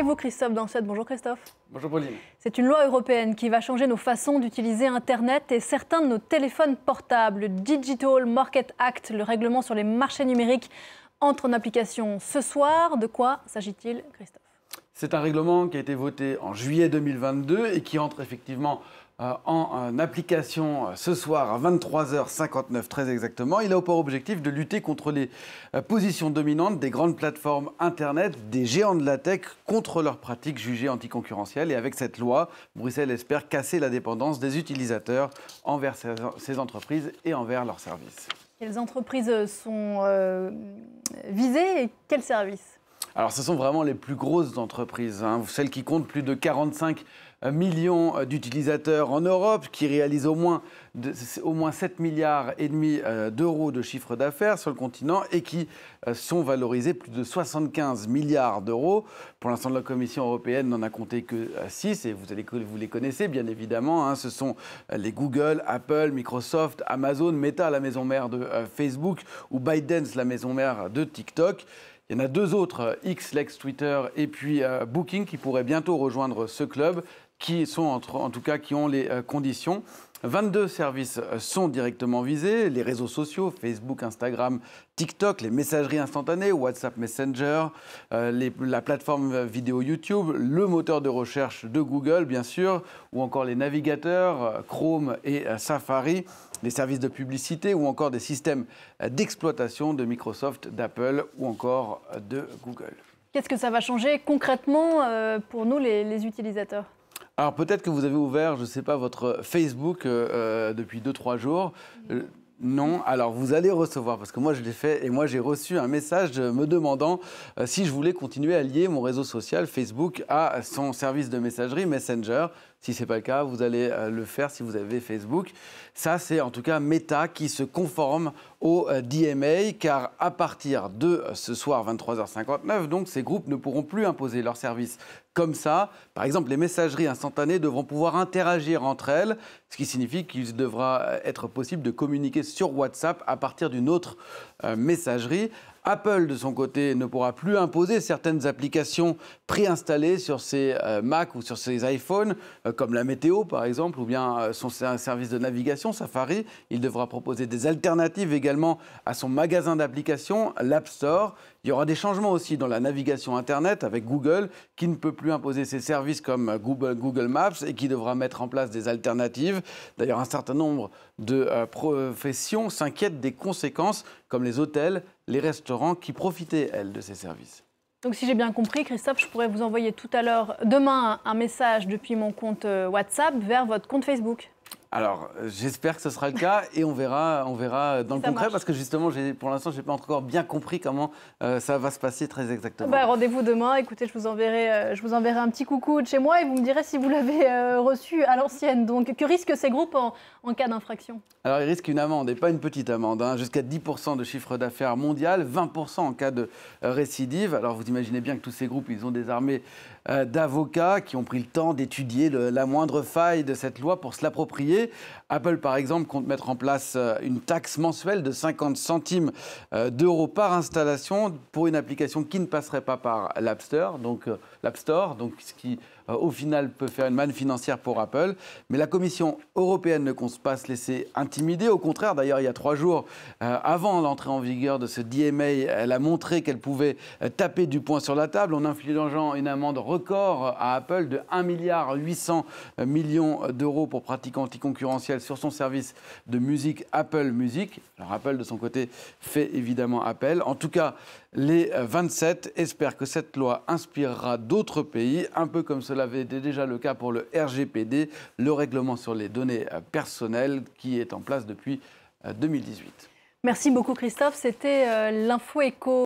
Et vous, Christophe Dansette. Bonjour Christophe. Bonjour Pauline. C'est une loi européenne qui va changer nos façons d'utiliser Internet et certains de nos téléphones portables. Le Digital Market Act, le règlement sur les marchés numériques, entre en application ce soir. De quoi s'agit-il, Christophe? C'est un règlement qui a été voté en juillet 2022 et qui entre effectivement en application ce soir à 23h59 très exactement. Il a pour objectif de lutter contre les positions dominantes des grandes plateformes Internet, des géants de la tech, contre leurs pratiques jugées anticoncurrentielles. Et avec cette loi, Bruxelles espère casser la dépendance des utilisateurs envers ces entreprises et envers leurs services. Quelles entreprises sont visées et quels services? Alors, ce sont vraiment les plus grosses entreprises, celles qui comptent plus de 45 millions d'utilisateurs en Europe, qui réalisent au moins 7,5 milliards d'euros de chiffre d'affaires sur le continent et qui sont valorisés plus de 75 milliards d'euros. Pour l'instant, la Commission européenne n'en a compté que 6 et vous les connaissez bien évidemment. Ce sont les Google, Apple, Microsoft, Amazon, Meta, la maison mère de Facebook, ou ByteDance, la maison mère de TikTok. Il y en a deux autres, X, l'ex Twitter, et puis Booking, qui pourraient bientôt rejoindre ce club, qui sont qui ont les conditions. 22 services sont directement visés, les réseaux sociaux, Facebook, Instagram, TikTok, les messageries instantanées, WhatsApp Messenger, la plateforme vidéo YouTube, le moteur de recherche de Google, bien sûr, ou encore les navigateurs, Chrome et Safari, les services de publicité ou encore des systèmes d'exploitation de Microsoft, d'Apple ou encore de Google. Qu'est-ce que ça va changer concrètement pour nous, les utilisateurs ? Alors peut-être que vous avez ouvert, je ne sais pas, votre Facebook depuis 2-3 jours. Non, alors vous allez recevoir, parce que moi je l'ai fait, et moi j'ai reçu un message me demandant si je voulais continuer à lier mon réseau social Facebook à son service de messagerie Messenger. Si ce n'est pas le cas, vous allez le faire si vous avez Facebook. Ça, c'est en tout cas Meta qui se conforme au DMA, car à partir de ce soir 23h59, donc, ces groupes ne pourront plus imposer leurs services comme ça. Par exemple, les messageries instantanées devront pouvoir interagir entre elles, ce qui signifie qu'il devra être possible de communiquer sur WhatsApp à partir d'une autre messagerie. Apple, de son côté, ne pourra plus imposer certaines applications préinstallées sur ses Mac ou sur ses iPhones, comme la météo, par exemple, ou bien son service de navigation, Safari. Il devra proposer des alternatives également à son magasin d'applications, l'App Store. Il y aura des changements aussi dans la navigation Internet avec Google, qui ne peut plus imposer ses services comme Google Maps et qui devra mettre en place des alternatives. D'ailleurs, un certain nombre de professions s'inquiètent des conséquences, comme les hôtels, les restaurants qui profitaient, elles, de ces services. Donc si j'ai bien compris, Christophe, je pourrais vous envoyer tout à l'heure, demain, un message depuis mon compte WhatsApp vers votre compte Facebook. Alors, j'espère que ce sera le cas et on verra dans le concret, marche. Parce que justement, pour l'instant, je n'ai pas encore bien compris comment ça va se passer très exactement. Rendez-vous demain. Écoutez, je vous enverrai un petit coucou de chez moi et vous me direz si vous l'avez reçu à l'ancienne. Donc, que risquent ces groupes en cas d'infraction? Alors, ils risquent une amende, et pas une petite amende, jusqu'à 10% de chiffre d'affaires mondial, 20% en cas de récidive. Alors, vous imaginez bien que tous ces groupes, ils ont des armées d'avocats qui ont pris le temps d'étudier la moindre faille de cette loi pour se l'approprier. Apple, par exemple, compte mettre en place une taxe mensuelle de 50 centimes d'euros par installation pour une application qui ne passerait pas par l'App Store, donc ce qui, au final, peut faire une manne financière pour Apple. Mais la Commission européenne ne compte pas se laisser intimider. Au contraire, d'ailleurs, il y a 3 jours, avant l'entrée en vigueur de ce DMA, elle a montré qu'elle pouvait taper du poing sur la table en infligeant une amende record à Apple de 1,8 milliard d'euros pour pratique anticoncurrentielle sur son service de musique Apple Music. Alors Apple, de son côté, fait évidemment appel. En tout cas, les 27 espèrent que cette loi inspirera d'autres pays, un peu comme cela avait été déjà le cas pour le RGPD, le règlement sur les données personnelles qui est en place depuis 2018. Merci beaucoup Christophe, c'était l'Info Éco.